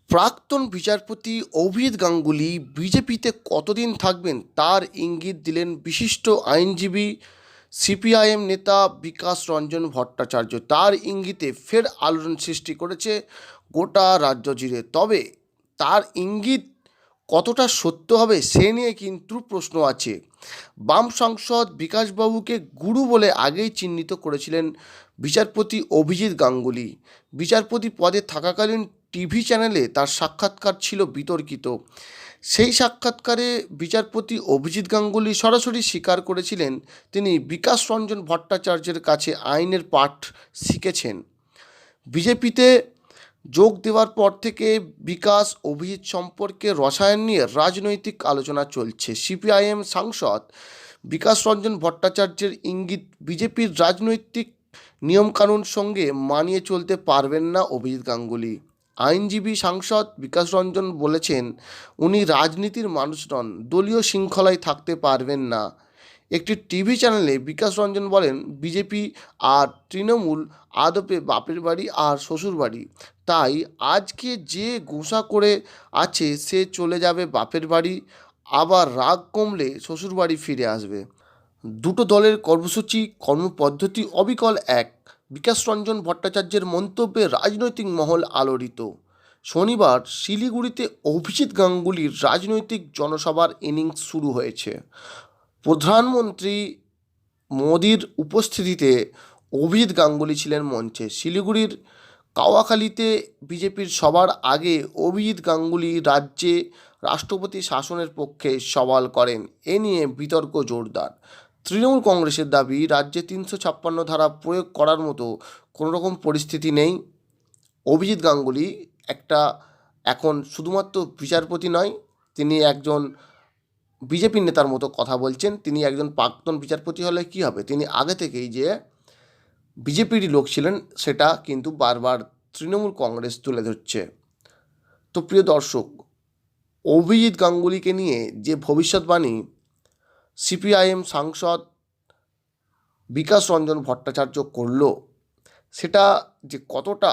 প্রাক্তন বিচারপতি অভিজিৎ গাঙ্গুলি বিজেপিতে কতদিন থাকবেন তার ইঙ্গিত দিলেন বিশিষ্ট আইনজীবী সিপিআইএম নেতা বিকাশ রঞ্জন ভট্টাচার্য। তার ইঙ্গিতে ফের আলোড়ন সৃষ্টি করেছে গোটা রাজ্য জুড়ে। তবে তার ইঙ্গিত কতটা সত্য হবে সে নিয়ে কিন্তু প্রশ্ন আছে। বাম সাংসদ বিকাশবাবুকে গুরু বলে আগেই চিহ্নিত করেছিলেন বিচারপতি অভিজিৎ গাঙ্গুলি। বিচারপতি পদে থাকাকালীন টিভি চ্যানেলে তার সাক্ষাৎকার ছিল বিতর্কিত। সেই সাক্ষাৎকারে বিচারপতি অভিজিৎ গাঙ্গুলি সরাসরি স্বীকার করেছিলেন তিনি বিকাশ রঞ্জন ভট্টাচার্যের কাছে আইনের পাঠ শিখেছেন। বিজেপিতে যোগ দেওয়ার পর থেকে বিকাশ অভিজিৎ সম্পর্কে রসায়ন নিয়ে রাজনৈতিক আলোচনা চলছে। সিপিআইএম সাংসদ বিকাশ রঞ্জন ভট্টাচার্যের ইঙ্গিত, বিজেপির রাজনৈতিক নিয়মকানুন সঙ্গে মানিয়ে চলতে পারবেন না অভিজিৎ গাঙ্গুলি। আইনজীবী সাংসদ বিকাশ রঞ্জন বলেছেন উনি রাজনীতির মানুষ নন, দলীয় শৃঙ্খলায় থাকতে পারবেন না। একটি টিভি চ্যানেলে বিকাশ রঞ্জন বলেন বিজেপি আর তৃণমূল আদপে বাপের বাড়ি আর শ্বশুর বাড়ি, তাই আজকে যে গোসা করে আছে সে চলে যাবে বাপের বাড়ি, আবার রাগ কমলে শ্বশুর বাড়ি ফিরে আসবে। দুটো দলের কর্মসূচি কর্মপদ্ধতি অবিকল এক। বিকাশ রঞ্জন ভট্টাচার্যের মন্তব্যে রাজনৈতিক মহল আলোড়িত। শনিবার শিলিগুড়িতে অভিজিৎ গাঙ্গুলির রাজনৈতিক জনসভার ইনিংস শুরু হয়েছে। প্রধানমন্ত্রী মোদির উপস্থিতিতে অভিজিৎ গাঙ্গুলি ছিলেন মঞ্চে। শিলিগুড়ির কাওয়াখালীতে বিজেপির সবার আগে অভিজিৎ গাঙ্গুলি রাজ্যে রাষ্ট্রপতি শাসনের পক্ষে সওয়াল করেন। এ নিয়ে বিতর্ক জোরদার। তৃণমূল কংগ্রেসের দাবি রাজ্যে ৩৫৬ ধারা প্রয়োগ করার মতো কোনোরকম পরিস্থিতি নেই। অভিজিৎ গাঙ্গুলি এখন শুধুমাত্র বিচারপতি নয়, তিনি একজন বিজেপির নেতার মতো কথা বলছেন। তিনি একজন প্রাক্তন বিচারপতি হলে কী হবে, তিনি আগে থেকেই যে বিজেপিরই লোক ছিলেন সেটা কিন্তু বারবার তৃণমূল কংগ্রেস তুলে ধরছে। তো প্রিয় দর্শক, অভিজিৎ গাঙ্গুলিকে নিয়ে যে ভবিষ্যৎবাণী সিপিআইএম সাংসদ বিকাশ রঞ্জন ভট্টাচার্য করল, সেটা যে কতটা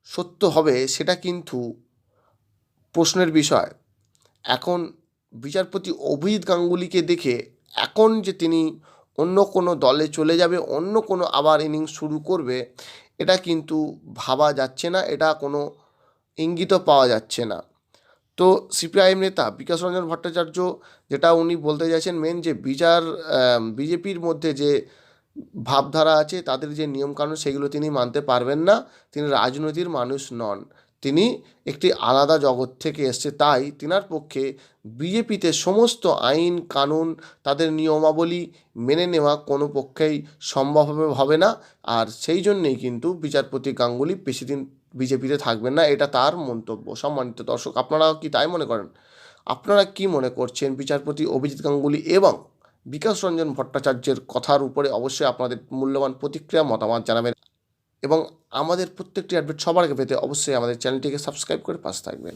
সত্য হবে সেটা কিন্তু প্রশ্নের বিষয়। এখন বিচারপতি অভিজিৎ গাঙ্গুলিকে দেখে এখন যে তিনি অন্য কোনো দলে চলে যাবে, অন্য কোনো আবার ইনিংস শুরু করবে, এটা কিন্তু ভাবা যাচ্ছে না, এটা কোনো ইঙ্গিতও পাওয়া যাচ্ছে না। তো সিপিআইএম নেতা বিকাশ রঞ্জন ভট্টাচার্য যেটা উনি বলতে চাইছেন মেন যে বিজেপির মধ্যে যে ভাবধারা আছে, তাদের যে নিয়মকানুন সেগুলো তিনি মানতে পারবেন না। তিনি রাজনীতির মানুষ নন, তিনি একটি আলাদা জগৎ থেকে এসছে, তাই তিনার পক্ষে বিজেপিতে সমস্ত আইন কানুন তাদের নিয়মাবলী মেনে নেওয়া কোনো পক্ষেই সম্ভব হবে না। আর সেই জন্যেই কিন্তু বিচারপতি গাঙ্গুলি বেশি দিন বিজেপিতে থাকবেন না, এটা তার মন্তব্য। সম্মানিত দর্শক, আপনারা কি তাই মনে করেন? আপনারা কি মনে করছেন বিচারপতি অভিজিৎ গাঙ্গুলি এবং বিকাশ রঞ্জন ভট্টাচার্যের কথার উপরে? অবশ্যই আপনাদের মূল্যবান প্রতিক্রিয়া মতামত জানাবেন এবং আমাদের প্রত্যেকটি আপডেট সবার আগে পেতে অবশ্যই আমাদের চ্যানেলটিকে সাবস্ক্রাইব করে পাশে থাকবেন।